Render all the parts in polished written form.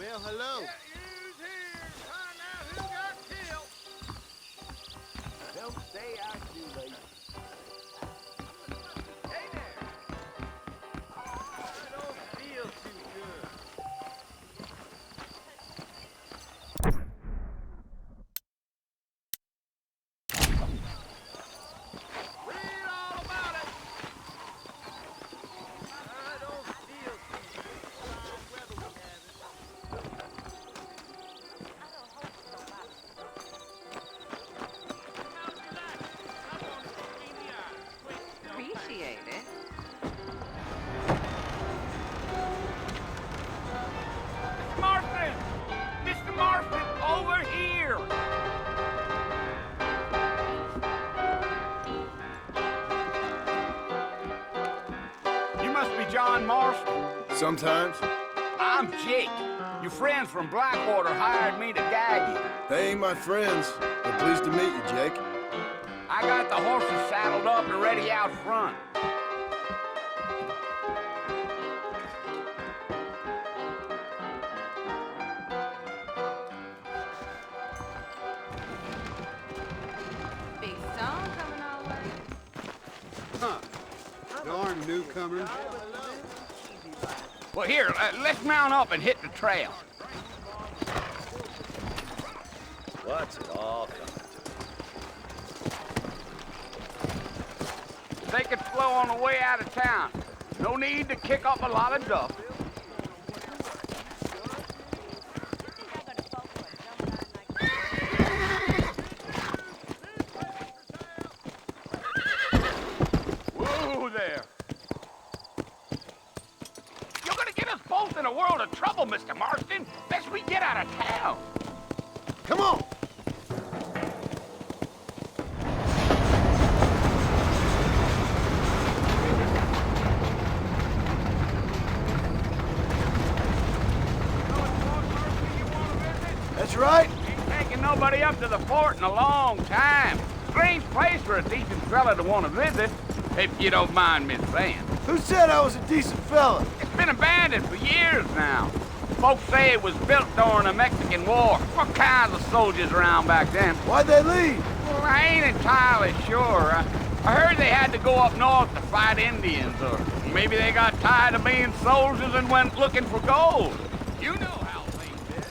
Well, hello. Get yous here and find out who got killed. Don't stay out too late. Hey there. I don't feel too good. Read all about it. I don't feel too good. Fine weather we having. Now relax. I want to look in the eye. Quick, still Appreciate it. Marston! Mr. Marston, over here! You must be John Marston. Sometimes. I'm Jake. Your friends from Blackwater hired me to gag you. They ain't my friends. But pleased to meet you, Jake. I got the horses saddled up and ready out front. Big song coming our way. Huh. Darn newcomers. Well, here, let's mount up and hit the trail. What's it all coming to? Take it slow on the way out of town. No need to kick up a lot of dust. Whoa there. You're gonna get us both in a world of trouble, Mr. Marston. Best we get out of town. Come on! That's right. Ain't taking nobody up to the fort in a long time. Strange place for a decent fella to want to visit, if you don't mind me saying. Who said I was a decent fella? It's been abandoned for years now. Folks say it was built during the Mexican War. What kinds of soldiers around back then? Why'd they leave? Well, I ain't entirely sure. I heard they had to go up north to fight Indians, or maybe they got tired of being soldiers and went looking for gold. You know how things is.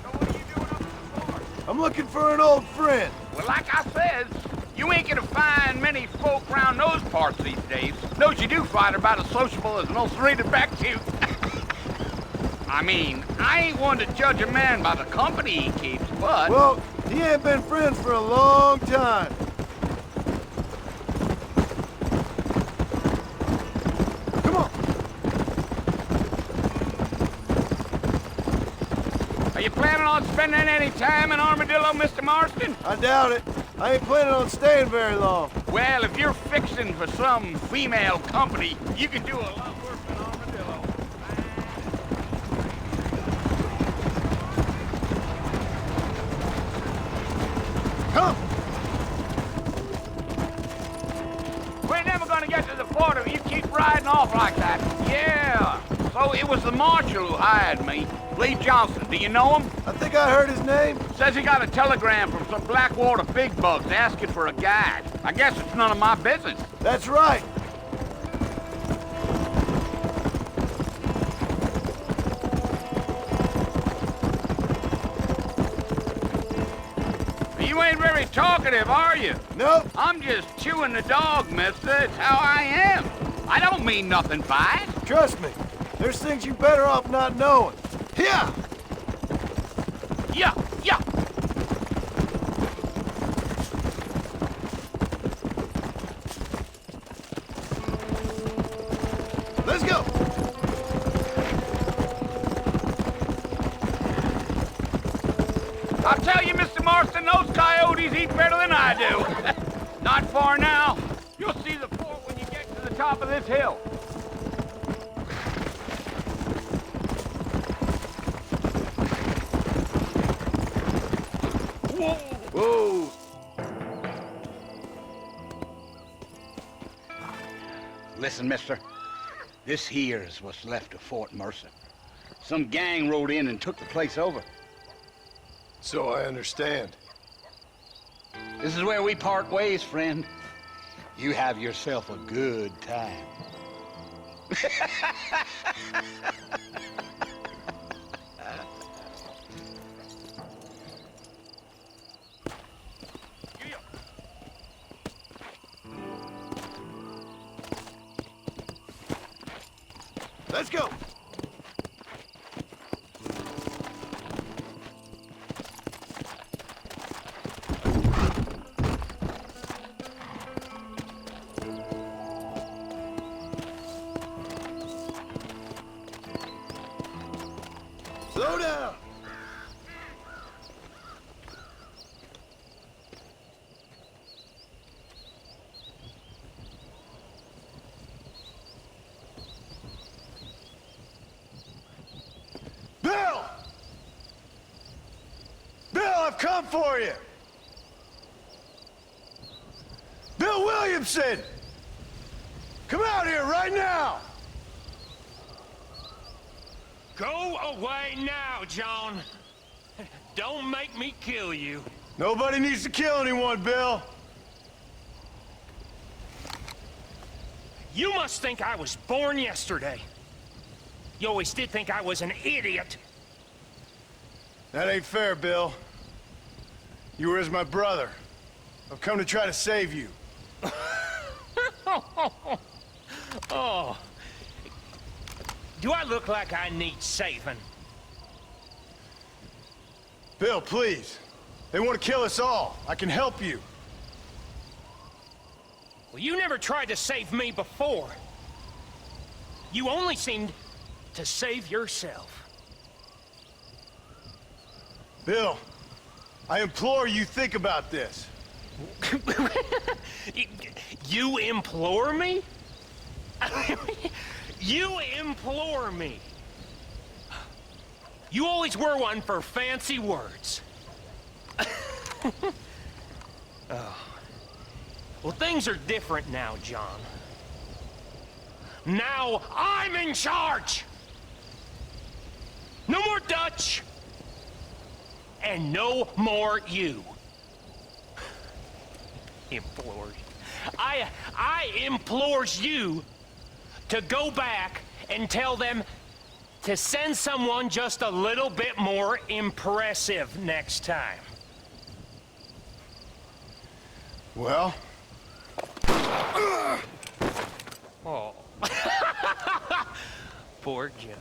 So what are you doing up at the fort? I'm looking for an old friend. Well, like I said, you ain't gonna find many folk around those parts these days. Those you do find are about as sociable as an ulcerated back tooth. I mean, I ain't one to judge a man by the company he keeps, but... Well, he ain't been friends for a long time. Come on. Are you planning on spending any time in Armadillo, Mr. Marston? I doubt it. I ain't planning on staying very long. Well, if you're fixing for some female company, you can do a lot worse than Armadillo. Come! We're never gonna get to the fort if you keep riding off like that. Yeah. So it was the marshal who hired me. Lee Johnson. Do you know him? I think I heard his name. Says he got a telegram from some Blackwater big bugs asking for a guide. I guess it's none of my business. That's right. You ain't very talkative, are you? Nope. I'm just chewing the dog, mister. It's how I am. I don't mean nothing by it. Trust me. There's things you better off not knowing. Here! Yeah, yeah. Let's go! I'll tell you, Mr. Marston, those coyotes eat better than I do. Not far now. You'll see the fort when you get to the top of this hill. Whoa! Whoa! Listen, mister. This here is what's left of Fort Mercer. Some gang rode in and took the place over. So I understand. This is where we part ways, friend. You have yourself a good time. Let's go. Slow down. Bill! Bill, I've come for you! Bill Williamson! Come out here right now! Go away now, John. Don't make me kill you. Nobody needs to kill anyone, Bill. You must think I was born yesterday. You always did think I was an idiot. That ain't fair, Bill. You were as my brother. I've come to try to save you. Oh. Do I look like I need saving? Bill, please. They want to kill us all. I can help you. Well, you never tried to save me before. You only seemed to save yourself. Bill, I implore you think about this. You implore me? You implore me. You always were one for fancy words. Oh. Well, things are different now, John. Now I'm in charge! No more Dutch! And no more you. Implores. I implores you to go back and tell them to send someone just a little bit more impressive next time. Well? Oh. Poor John.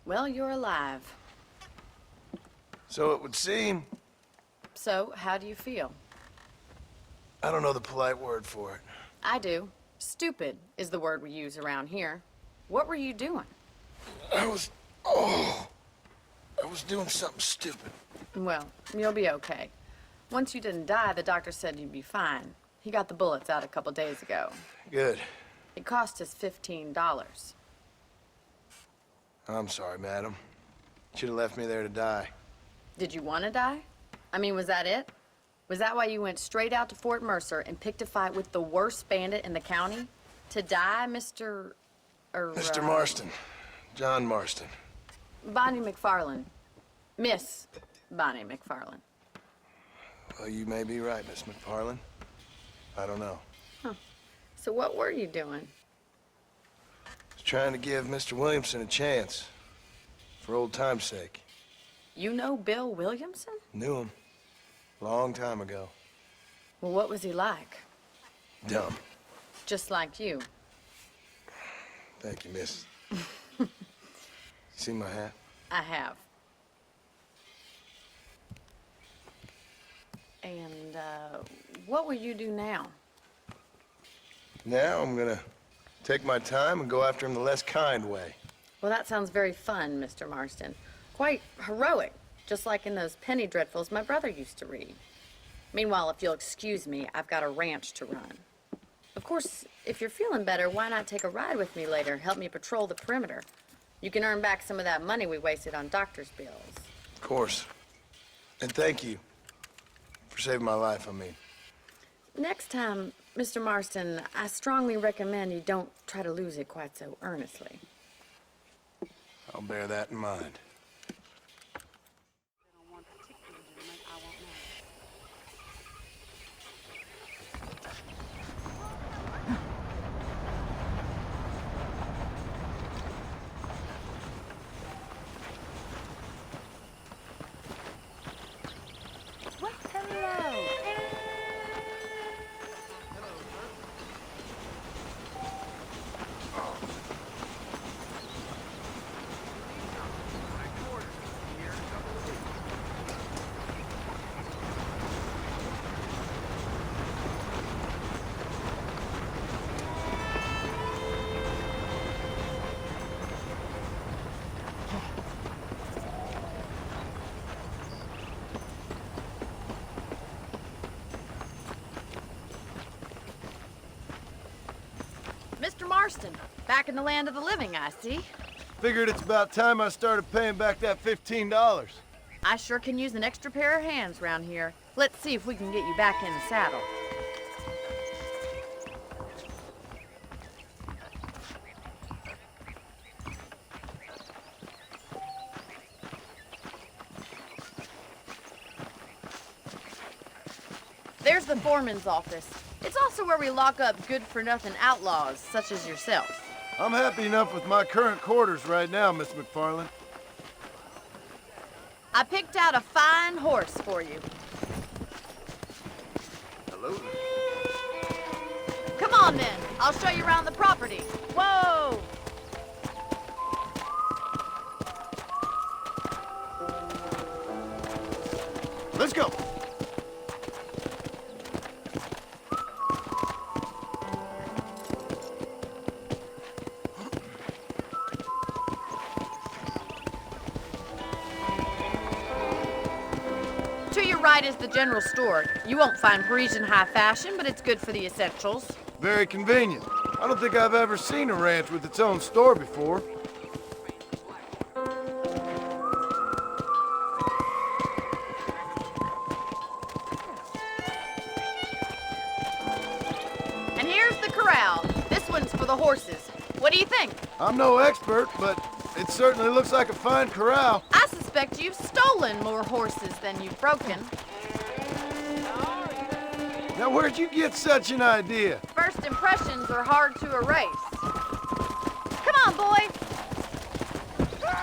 Well, you're alive. So it would seem. So, how do you feel? I don't know the polite word for it. I do. Stupid is the word we use around here. What were you doing? I was doing something stupid. Well, you'll be okay. Once you didn't die, the doctor said you'd be fine. He got the bullets out a couple days ago. Good. It cost us $15. I'm sorry, madam. Should have left me there to die. Did you want to die? I mean, was that it? Was that why you went straight out to Fort Mercer and picked a fight with the worst bandit in the county? To die, Mr. Mr. Marston. John Marston. Bonnie McFarland. Miss Bonnie McFarland. Well, you may be right, Miss McFarland. I don't know. So what were you doing? Just trying to give Mr. Williamson a chance. For old time's sake. You know Bill Williamson? Knew him. Long time ago. Well, what was he like? Dumb. Just like you. Thank you, miss. You see my hat? I have. And, what will you do now? Now I'm gonna take my time and go after him the less kind way. Well, that sounds very fun, Mr. Marston. Quite heroic, just like in those penny dreadfuls my brother used to read. Meanwhile, if you'll excuse me, I've got a ranch to run. Of course, if you're feeling better, why not take a ride with me later? Help me patrol the perimeter. You can earn back some of that money we wasted on doctor's bills. Of course. And thank you. For saving my life, I mean. Next time, Mr. Marston, I strongly recommend you don't try to lose it quite so earnestly. I'll bear that in mind. Mr. Marston, back in the land of the living, I see. Figured it's about time I started paying back that $15. I sure can use an extra pair of hands round here. Let's see if we can get you back in the saddle. There's the foreman's office. It's also where we lock up good-for-nothing outlaws, such as yourself. I'm happy enough with my current quarters right now, Miss McFarland. I picked out a fine horse for you. Hello. Come on, then. I'll show you around the property. Whoa! Let's go. To your right is the general store. You won't find Parisian high fashion, but it's good for the essentials. Very convenient. I don't think I've ever seen a ranch with its own store before. And here's the corral. This one's for the horses. What do you think? I'm no expert, but it certainly looks like a fine corral. I suspect you've stolen more horses than you've broken. Now, where'd you get such an idea? First impressions are hard to erase. Come on, boy.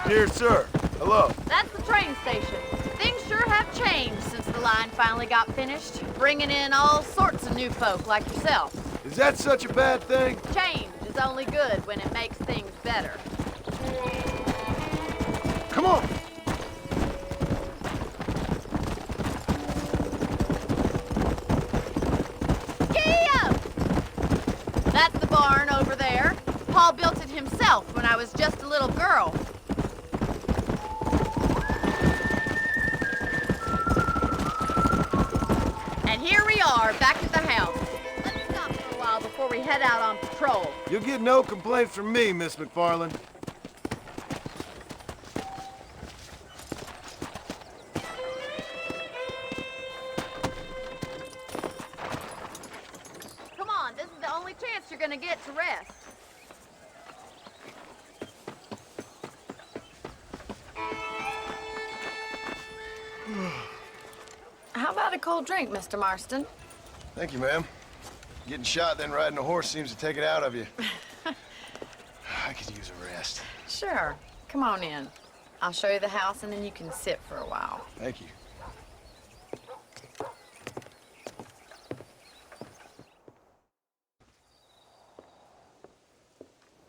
Dear sir, hello. That's the train station. Things sure have changed since the line finally got finished, bringing in all sorts of new folk like yourself. Is that such a bad thing? Change is only good when it makes things better. Come on. That's the barn over there. Paul built it himself when I was just a little girl. And here we are, back at the house. Let's stop for a while before we head out on patrol. You'll get no complaints from me, Miss McFarland. Come on, this is the only chance you're gonna get to rest. How about a cold drink, Mr. Marston? Thank you, ma'am. Getting shot then riding a horse seems to take it out of you. I could use Sure. Come on in. I'll show you the house and then you can sit for a while. Thank you.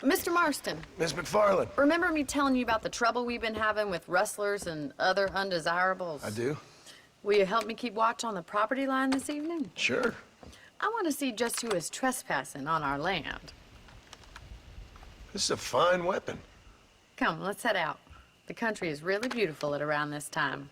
Mr. Marston, Miss McFarland. remember me telling you about the trouble we've been having with rustlers and other undesirables? I do? Will you help me keep watch on the property line this evening? Sure. I want to see just who is trespassing on our land. This is a fine weapon. Come, let's head out. The country is really beautiful at around this time.